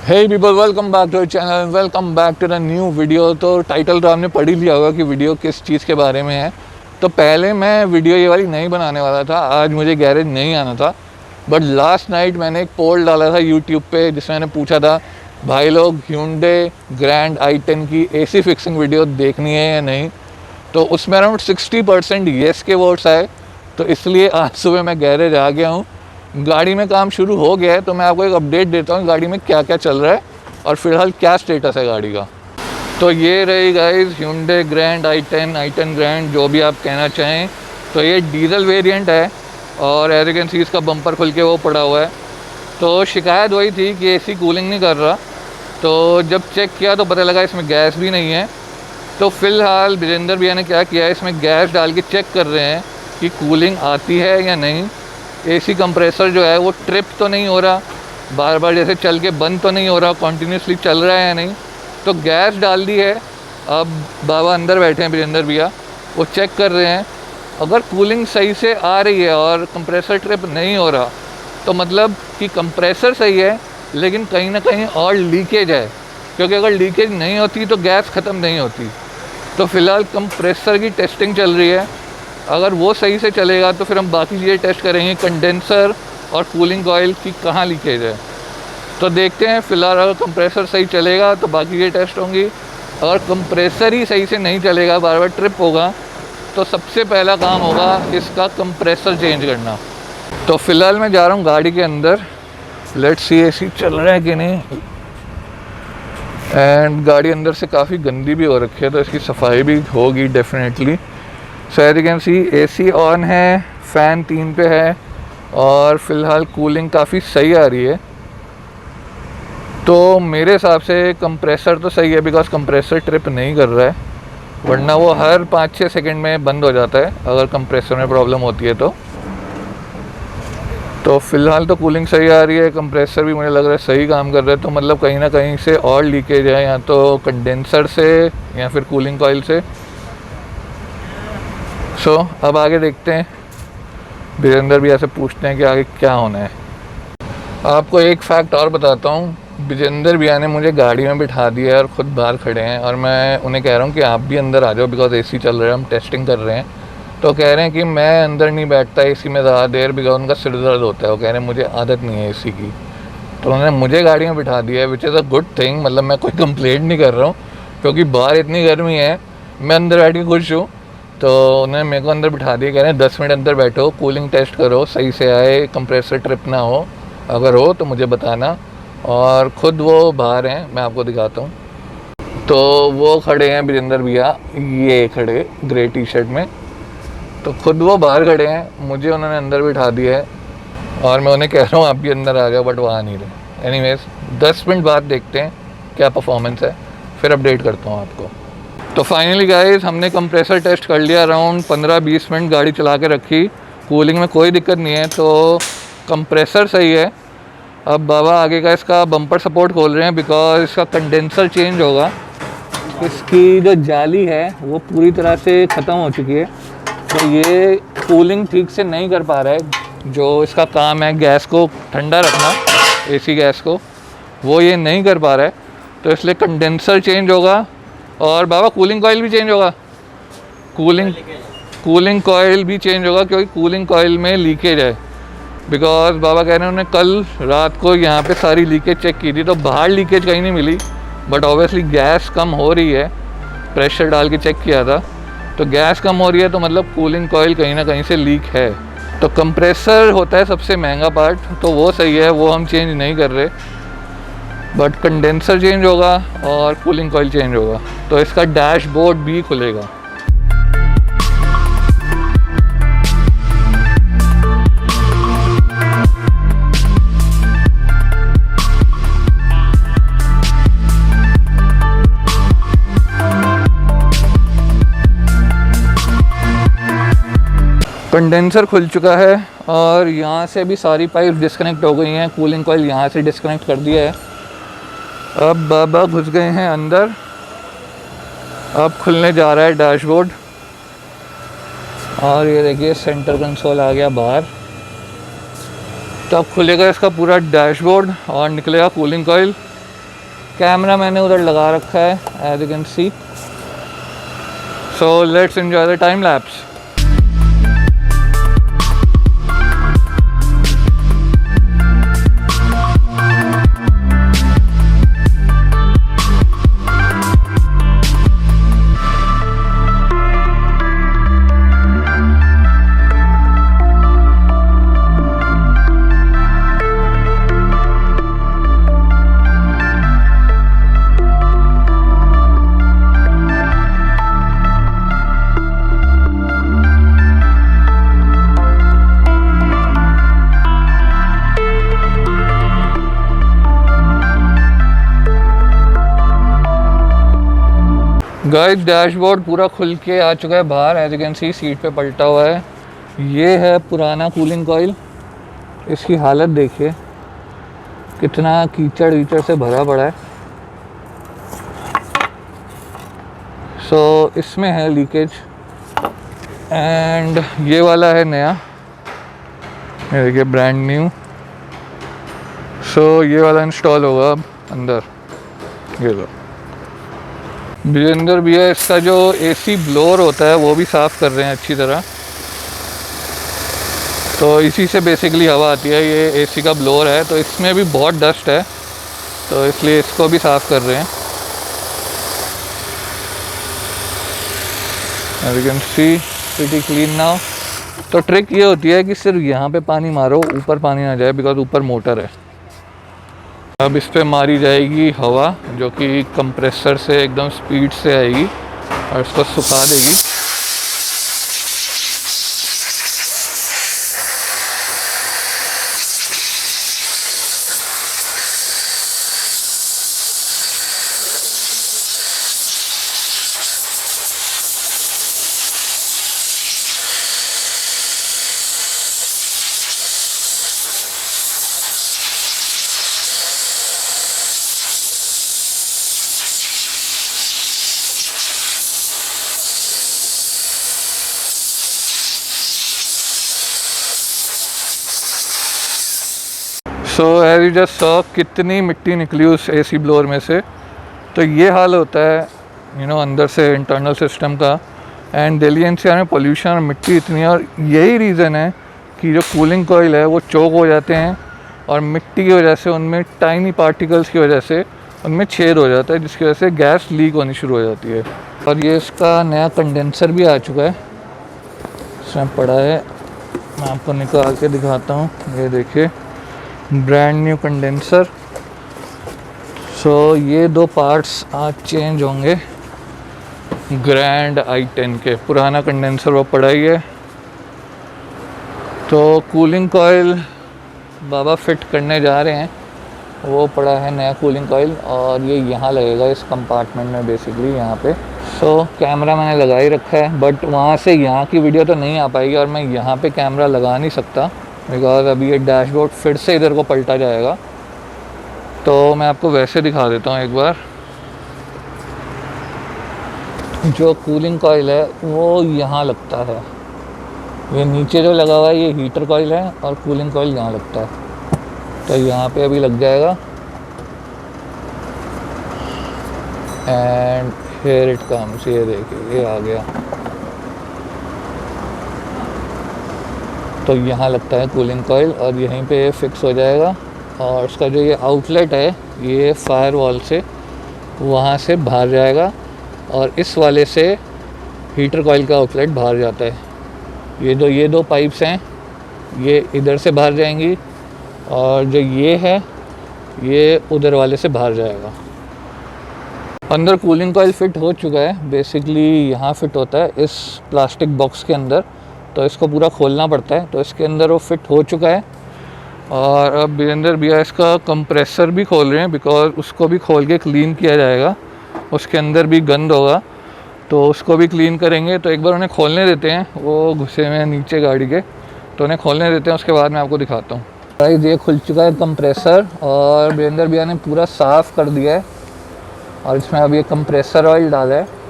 Hey people, welcome back to channel, welcome back to the new video. तो title तो आपने पढ़ ही लिया होगा कि वीडियो किस चीज़ के बारे में है। तो पहले मैं वीडियो ये वाली नहीं बनाने वाला था, आज मुझे गैरेज नहीं आना था। बट लास्ट नाइट मैंने एक पोल डाला था यूट्यूब पे जिसमें मैंने पूछा था भाई लोग Hyundai ग्रैंड i10 की AC फिक्सिंग वीडियो देखनी है या नहीं। तो उसमें अराउंड 60% येस के वोट्स आए। तो इसलिए आज सुबह मैं गैरेज आ गया हूँ। गाड़ी में काम शुरू हो गया है, तो मैं आपको एक अपडेट देता हूँ गाड़ी में क्या क्या चल रहा है और फिलहाल क्या स्टेटस है गाड़ी का। तो ये रही guys Hyundai grand i10 grand, जो भी आप कहना चाहें। तो ये डीजल वेरिएंट है और एज यू कैन सी इसका बम्पर खुल के वो पड़ा हुआ है। तो शिकायत वही थी कि एसी कूलिंग नहीं कर रहा। तो जब चेक किया तो पता लगा इसमें गैस भी नहीं है। तो फ़िलहाल विजेंद्र भैया ने क्या किया है, इसमें गैस डाल के चेक कर रहे हैं कि कूलिंग आती है या नहीं। एसी कंप्रेसर जो है वो ट्रिप तो नहीं हो रहा, बार बार जैसे चल के बंद तो नहीं हो रहा, कॉन्टीन्यूसली चल रहा है या नहीं। तो गैस डाल दी है। अब बाबा अंदर बैठे हैं विजेंद्र भैया, वो चेक कर रहे हैं। अगर कूलिंग सही से आ रही है और कंप्रेसर ट्रिप नहीं हो रहा तो मतलब कि कंप्रेसर सही है, लेकिन कहीं ना कहीं और लीकेज है। क्योंकि अगर लीकेज नहीं होती तो गैस ख़त्म नहीं होती। तो फ़िलहाल कंप्रेसर की टेस्टिंग चल रही है। अगर वो सही से चलेगा तो फिर हम बाकी चीज़ें टेस्ट करेंगे, कंडेंसर और कूलिंग ऑयल की कहाँ लीकेज है। तो देखते हैं। फ़िलहाल अगर कंप्रेसर सही चलेगा तो बाकी चीज़ें टेस्ट होंगी। अगर कंप्रेसर ही सही से नहीं चलेगा, बार बार ट्रिप होगा, तो सबसे पहला काम होगा इसका कंप्रेसर चेंज करना। तो फ़िलहाल मैं जा रहा हूँ गाड़ी के अंदर, लेट्स सी एसी चल रहा है कि नहीं। एंड गाड़ी अंदर से काफ़ी गंदी भी हो रखी है, तो इसकी सफाई भी होगी definitely. So as you can see AC on है, फ़ैन 3 पे है और फ़िलहाल कूलिंग काफ़ी सही आ रही है। तो मेरे हिसाब से कंप्रेसर तो सही है, बिकॉज कंप्रेसर ट्रिप नहीं कर रहा है, वरना वो हर 5-6 सेकंड में बंद हो जाता है अगर कंप्रेसर में प्रॉब्लम होती है। तो फ़िलहाल तो कूलिंग सही आ रही है, कंप्रेसर भी मुझे लग रहा है सही काम कर रहा है। तो मतलब कहीं ना कहीं से और लीकेज है, या तो कंडेंसर से या फिर कूलिंग कॉइल से। सो अब आगे देखते हैं, विजेंद्र भैया से पूछते हैं कि आगे क्या होना है। आपको एक फैक्ट और बताता हूँ, विजेंद्र भैया ने मुझे गाड़ी में बिठा दिया है और ख़ुद बाहर खड़े हैं और मैं उन्हें कह रहा हूँ कि आप भी अंदर आ जाओ, बिकॉज एसी चल रहा है, हम टेस्टिंग कर रहे हैं। तो कह रहे हैं कि मैं अंदर नहीं बैठता एसी में ज़्यादा देर, बिकॉज उनका सिर दर्द होता है। वो कह रहे हैं मुझे आदत नहीं है एसी की। तो उन्होंने मुझे गाड़ी में बिठा दिया है, which is a good thing. मतलब मैं कोई कंप्लेंट नहीं कर रहा हूँ, क्योंकि बाहर इतनी गर्मी है, मैं अंदर बैठ के खुश हूँ। तो उन्होंने मेरे को अंदर बिठा दिया, कह रहे हैं 10 मिनट अंदर बैठो, कूलिंग टेस्ट करो सही से आए, कंप्रेसर ट्रिप ना हो, अगर हो तो मुझे बताना। और ख़ुद वो बाहर हैं, मैं आपको दिखाता हूँ। तो वो खड़े हैं विजेंद्र भैया, ये खड़े ग्रे टी शर्ट में। तो ख़ुद वो बाहर खड़े हैं, मुझे उन्होंने अंदर बिठा दिया है और मैं उन्हें कह रहा हूँ आप भी अंदर आ जाओ, बट वो आ नहीं रहे। एनीवेज 10 मिनट बाद देखते हैं क्या परफॉर्मेंस है, फिर अपडेट करता हूँ आपको। तो फाइनली गाइस हमने कंप्रेसर टेस्ट कर लिया, अराउंड 15-20 मिनट गाड़ी चला के रखी, कूलिंग में कोई दिक्कत नहीं है, तो कंप्रेसर सही है। अब बाबा आगे का इसका बम्पर सपोर्ट खोल रहे हैं, बिकॉज इसका कंडेंसर चेंज होगा। इसकी जो जाली है वो पूरी तरह से ख़त्म हो चुकी है, तो ये कूलिंग ठीक से नहीं कर पा रहा है। जो इसका काम है गैस को ठंडा रखना, एसी गैस को, वो ये नहीं कर पा रहा है। तो इसलिए कंडेंसर चेंज होगा और बाबा कूलिंग कॉइल भी चेंज होगा। कूलिंग कॉइल भी चेंज होगा, क्योंकि कूलिंग कॉइल में लीकेज है। बिकॉज बाबा कह रहे हैं उन्होंने कल रात को यहाँ पे सारी लीकेज चेक की थी, तो बाहर लीकेज कहीं नहीं मिली, बट ऑब्वियसली गैस कम हो रही है। प्रेशर डाल के चेक किया था तो गैस कम हो रही है, तो मतलब कूलिंग कॉइल कहीं ना कहीं से लीक है। तो कंप्रेसर होता है सबसे महंगा पार्ट, तो वो सही है, वो हम चेंज नहीं कर रहे। बट कंडेंसर चेंज होगा और कूलिंग कॉइल चेंज होगा, तो इसका डैशबोर्ड भी खुलेगा। कंडेंसर खुल चुका है और यहाँ से भी सारी पाइप डिस्कनेक्ट हो गई हैं, कूलिंग कॉइल यहाँ से डिस्कनेक्ट कर दिया है। अब बाबा घुस गए हैं अंदर, अब खुलने जा रहा है डैशबोर्ड। और ये देखिए सेंटर कंसोल आ गया बाहर। तो अब खुलेगा इसका पूरा डैशबोर्ड और निकलेगा कूलिंग कॉइल। कैमरा मैंने उधर लगा रखा है as you can see. So let's enjoy the time lapse. Guys dashboard पूरा खुल के आ चुका है बाहर, as you can see seat पे पलटा हुआ है। ये है पुराना कूलिंग कॉइल, इसकी हालत देखिए कितना कीचड़ वीचड़ से भरा पड़ा है। सो इसमें है लीकेज। एंड ये वाला है नया, ये देखिए ब्रांड न्यू। सो ये वाला इंस्टॉल होगा अब अंदर। ये लो वीरेंद्र भैया इसका जो एसी ब्लोअर होता है वो भी साफ़ कर रहे हैं अच्छी तरह। तो इसी से बेसिकली हवा आती है, ये एसी का ब्लोअर है तो इसमें भी बहुत डस्ट है, तो इसलिए इसको भी साफ़ कर रहे हैं। As you can see pretty clean now। तो ट्रिक ये होती है कि सिर्फ यहाँ पे पानी मारो, ऊपर पानी ना जाए, बिकॉज ऊपर मोटर है। अब इस पे मारी जाएगी हवा जो कि कंप्रेसर से एकदम स्पीड से आएगी और इसको सुखा देगी। So as you just saw कितनी मिट्टी निकली उस एसी ब्लोअर में से। तो ये हाल होता है अंदर से इंटरनल सिस्टम का। एंड दिल्ली एनसीआर में पोल्यूशन और मिट्टी इतनी है, और यही रीज़न है कि जो कूलिंग कॉइल है वो चोक हो जाते हैं और मिट्टी की वजह से उनमें टाइनी पार्टिकल्स की वजह से उनमें छेद हो जाता है, जिसकी वजह से गैस लीक होनी शुरू हो जाती है। और ये इसका नया कंडेंसर भी आ चुका है, इसमें पड़ा है, मैं आपको निकाल के दिखाता हूँ। ये देखिए ब्रांड न्यू कंडेंसर। सो ये दो पार्ट्स आज चेंज होंगे ग्रैंड i10 के। पुराना कंडेंसर वो पड़ा ही है। तो कूलिंग कॉइल बाबा फिट करने जा रहे हैं, वो पड़ा है नया कूलिंग कॉइल, और ये यहाँ लगेगा इस कंपार्टमेंट में बेसिकली यहाँ पे। सो कैमरा मैंने लगा ही रखा है, बट वहाँ से यहाँ की वीडियो तो नहीं आ पाएगी और मैं यहाँ पे कैमरा लगा नहीं सकता, बिकॉज अभी ये डैशबोर्ड फिर से इधर को पलटा जाएगा। तो मैं आपको वैसे दिखा देता हूँ एक बार। जो कूलिंग कॉइल है वो यहाँ लगता है, ये नीचे जो लगा हुआ है ये हीटर कॉइल है और कूलिंग कॉइल यहाँ लगता है। तो यहाँ पे अभी लग जाएगा एंड हियर इट कम्स। ये देखिए ये आ गया। तो यहाँ लगता है कूलिंग कॉइल और यहीं पे फिक्स हो जाएगा। और उसका जो ये आउटलेट है ये फायर वॉल से वहाँ से बाहर जाएगा और इस वाले से हीटर कॉइल का आउटलेट बाहर जाता है। ये दो पाइप्स हैं, ये इधर से बाहर जाएंगी और जो ये है ये उधर वाले से बाहर जाएगा। अंदर कूलिंग कॉइल फिट हो चुका है, बेसिकली यहाँ फिट होता है इस प्लास्टिक बॉक्स के अंदर। तो इसको पूरा खोलना पड़ता है, तो इसके अंदर वो फिट हो चुका है। और अब वीरेंद्र भैया इसका कंप्रेसर भी खोल रहे हैं, बिकॉज उसको भी खोल के क्लीन किया जाएगा। उसके अंदर भी गंद होगा तो उसको भी क्लीन करेंगे। तो एक बार उन्हें खोलने देते हैं, वो घुसे हुए हैं नीचे गाड़ी के, तो उन्हें खोलने देते हैं, उसके बाद मैं आपको दिखाता हूँ। गाइस ये खुल चुका है कंप्रेसर और वीरेंद्र भैया ने पूरा साफ़ कर दिया है और इसमें अब ये कंप्रेसर ऑयल डाला है।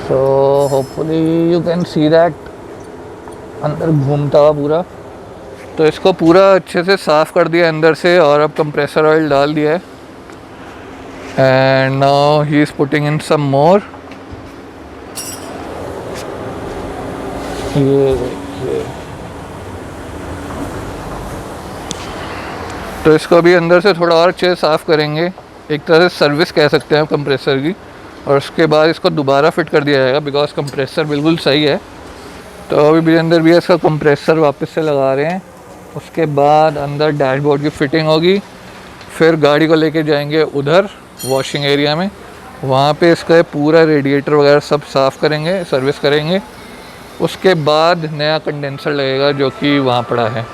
So hopefully you can see that अंदर घूमता हुआ पूरा। तो इसको पूरा अच्छे से साफ़ कर दिया अंदर से और अब कंप्रेसर ऑयल डाल दिया है। And now he is putting in some more. ये देखिए, तो इसको अभी अंदर से थोड़ा और अच्छे से साफ़ करेंगे, एक तरह से सर्विस कह सकते हैं कंप्रेसर की। और उसके बाद इसको दोबारा फिट कर दिया जाएगा बिकॉज कंप्रेसर बिल्कुल सही है। तो अभी भी अंदर भी इसका कंप्रेसर वापस से लगा रहे हैं। उसके बाद अंदर डैशबोर्ड की फ़िटिंग होगी, फिर गाड़ी को लेके जाएंगे उधर वॉशिंग एरिया में, वहाँ पे इसका पूरा रेडिएटर वगैरह सब साफ़ करेंगे, सर्विस करेंगे। उसके बाद नया कंडेंसर लगेगा जो कि वहाँ पड़ा है।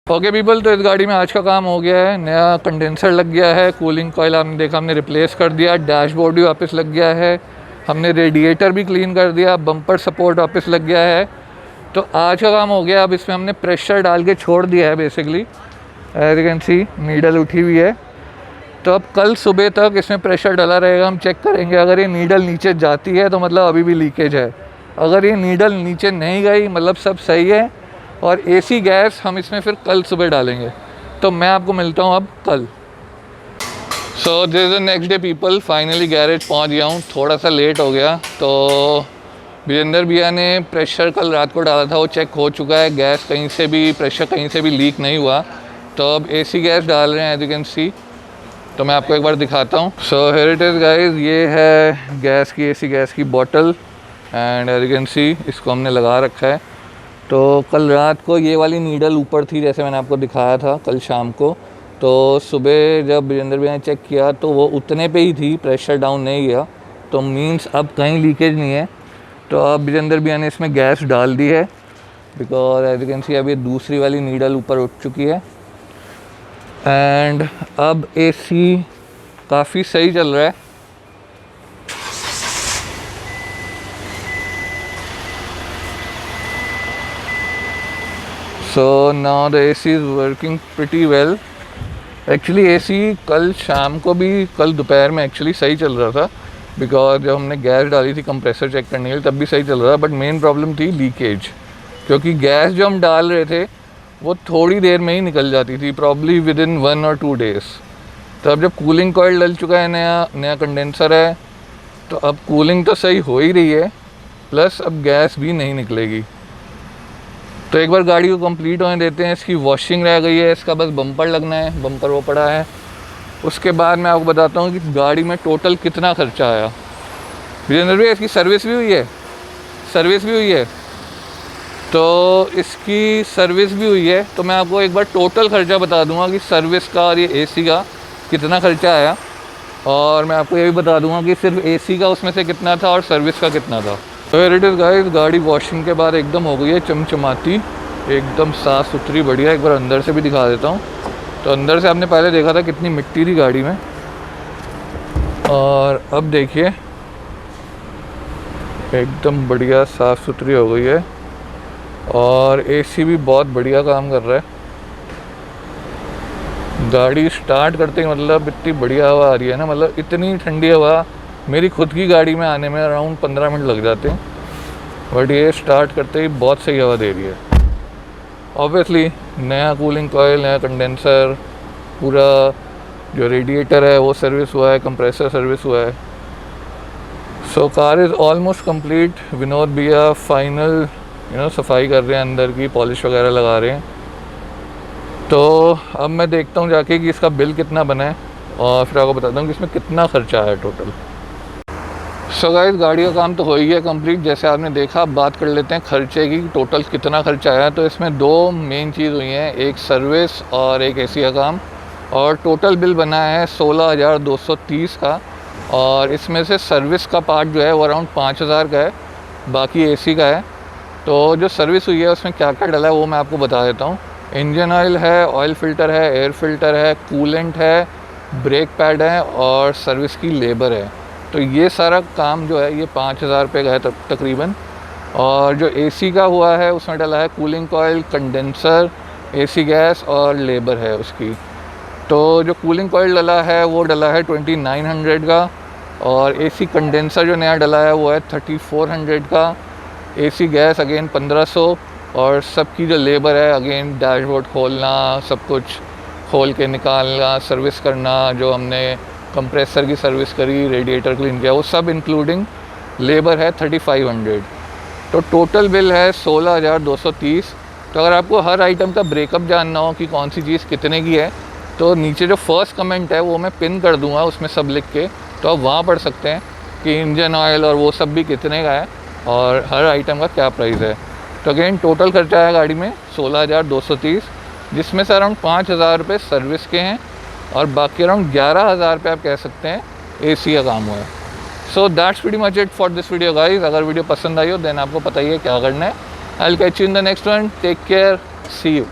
ओके पीपल, तो इस गाड़ी में आज का काम हो गया है। नया कंडेंसर लग गया है, कूलिंग कॉइल आपने देखा हमने रिप्लेस कर दिया, डैशबोर्ड भी वापस लग गया है, हमने रेडिएटर भी क्लीन कर दिया, बम्पर सपोर्ट वापस लग गया है। तो आज का काम हो गया। अब इसमें हमने प्रेशर डाल के छोड़ दिया है basically, as you can see needle उठी हुई है। तो अब कल सुबह तक इसमें प्रेशर डला रहेगा, हम चेक करेंगे। अगर ये नीडल नीचे जाती है तो मतलब अभी भी लीकेज है, अगर ये नीडल नीचे नहीं गई मतलब सब सही है। और एसी गैस हम इसमें फिर कल सुबह डालेंगे। तो मैं आपको मिलता हूँ अब कल। So this is the next day people, finally garage पहुँच गया हूँ, थोड़ा सा लेट हो गया। तो विजेंद्र भैया ने प्रेशर कल रात को डाला था, वो चेक हो चुका है, गैस कहीं से भी प्रेशर कहीं से भी लीक नहीं हुआ। तो अब एसी गैस डाल रहे हैं एज यू कैन सी। तो मैं आपको एक बार दिखाता हूँ। So here it is guys, ये है गैस की, एसी गैस की bottle and as you can see इसको हमने लगा रखा है। तो कल रात को ये वाली नीडल ऊपर थी जैसे मैंने आपको दिखाया था कल शाम को। तो सुबह जब विजेंद्र भैया ने चेक किया तो वो उतने पे ही थी, प्रेशर डाउन नहीं गया। तो मींस अब कहीं लीकेज नहीं है। तो अब विजेंद्र भैया ने इसमें गैस डाल दी है because as you can see अब ये दूसरी वाली नीडल ऊपर उठ चुकी है। एंड अब एसी काफ़ी सही चल रहा है। So now the AC is working pretty well. Actually AC कल शाम को भी, कल दोपहर में एक्चुअली सही चल रहा था बिकॉज जब हमने गैस डाली थी कंप्रेसर चेक करने के लिए तब भी सही चल रहा था। बट मेन प्रॉब्लम थी लीकेज, क्योंकि गैस जो हम डाल रहे थे वो थोड़ी देर में ही निकल जाती थी, प्रॉब्ली विद इन 1 और 2 डेज़। तो अब जब कूलिंग कॉइल डल चुका है, नया कंडेंसर है, तो अब कूलिंग तो सही हो ही रही है, प्लस अब गैस भी नहीं निकलेगी। तो एक बार गाड़ी को कंप्लीट होने देते हैं। इसकी वॉशिंग रह गई है, इसका बस बम्पर लगना है, बम्पर वो पड़ा है। उसके बाद मैं आपको बताता हूँ कि गाड़ी में टोटल कितना खर्चा आया। विजेंद्र भैया इसकी सर्विस भी हुई है, सर्विस भी हुई है। तो इसकी सर्विस भी हुई है, तो मैं आपको एक बार टोटल खर्चा बता दूंगा कि सर्विस का और ये एसी का कितना खर्चा आया। और मैं आपको ये भी बता दूंगा कि सिर्फ एसी का उसमें से कितना था और सर्विस का कितना था। तो इट इज़ गाइस, गाड़ी वॉशिंग के बाद एकदम हो गई है चमचमाती, एकदम साफ़ सुथरी बढ़िया। एक बार अंदर से भी दिखा देता हूँ। तो अंदर से आपने पहले देखा था कितनी मिट्टी थी गाड़ी में, और अब देखिए एकदम बढ़िया साफ़ सुथरी हो गई है। और एसी भी बहुत बढ़िया काम कर रहा है। गाड़ी स्टार्ट करते ही मतलब इतनी बढ़िया हवा आ रही है ना, मतलब इतनी ठंडी हवा मेरी खुद की गाड़ी में आने में अराउंड 15 मिनट लग जाते हैं, बट ये स्टार्ट करते ही बहुत सही हवा दे रही है। ऑब्वियसली नया कूलिंग कॉयल, नया कंडेंसर, पूरा जो रेडिएटर है वो सर्विस हुआ है, कंप्रेसर सर्विस हुआ है। So car is almost complete. Vinod भैया फाइनल सफाई कर रहे हैं, अंदर की पॉलिश वगैरह लगा रहे हैं। तो अब मैं देखता हूँ जाके कि इसका बिल कितना बना है और फिर आपको बताता हूँ कि इसमें कितना खर्चा आया टोटल। सो गाइस, गाड़ी का काम तो हो ही गया कंप्लीट जैसे आपने देखा। अब बात कर लेते हैं खर्चे की, टोटल कितना खर्चा आया। तो इसमें दो मेन चीज़ हुई हैं, एक सर्विस और एक एसी का काम, और टोटल बिल बना है 16,230 का। और इसमें से सर्विस का पार्ट जो है वो अराउंड 5,000 का है, बाकी एसी का है। तो जो सर्विस हुई है उसमें क्या क्या डला है वो मैं आपको बता देता हूँ। इंजन ऑयल है, ऑयल फ़िल्टर है, एयर फ़िल्टर है, कूलेंट है, ब्रेक पैड है और सर्विस की लेबर है। तो ये सारा काम जो है ये 5,000 रुपये का है तकरीबन। और जो एसी का हुआ है उसमें डला है cooling coil, condenser, AC gas और लेबर है उसकी। तो जो कूलिंग कॉयल डला है वो डला है 2900 का, और एसी कंडेंसर जो नया डला है वो है 3400 का, एसी गैस अगेन 1500, और सबकी जो लेबर है अगेन डैशबोर्ड खोलना, सब कुछ खोल के निकालना, सर्विस करना, जो हमने कंप्रेसर की सर्विस करी, रेडिएटर क्लीन किया, वो सब इंक्लूडिंग लेबर है 3500। तो टोटल बिल है 16,230। तो अगर आपको हर आइटम का ब्रेकअप जानना हो कि कौन सी चीज़ कितने की है, तो नीचे जो फर्स्ट कमेंट है वो मैं पिन कर दूंगा, उसमें सब लिख के, तो आप वहाँ पढ़ सकते हैं कि इंजन ऑयल और वो सब भी कितने का है और हर आइटम का क्या प्राइस है। तो अगेन टोटल खर्चा है गाड़ी में 16,230, जिसमें से अराउंड 5,000 रुपये सर्विस के हैं और बाकी अराउंड 11,000 रुपये आप कह सकते हैं एसी का काम हुआ है। So that's pretty much it for this video guys. अगर वीडियो पसंद आई हो देन आपको पता ही है क्या करना है। I will catch you in the next one. Take care, see you.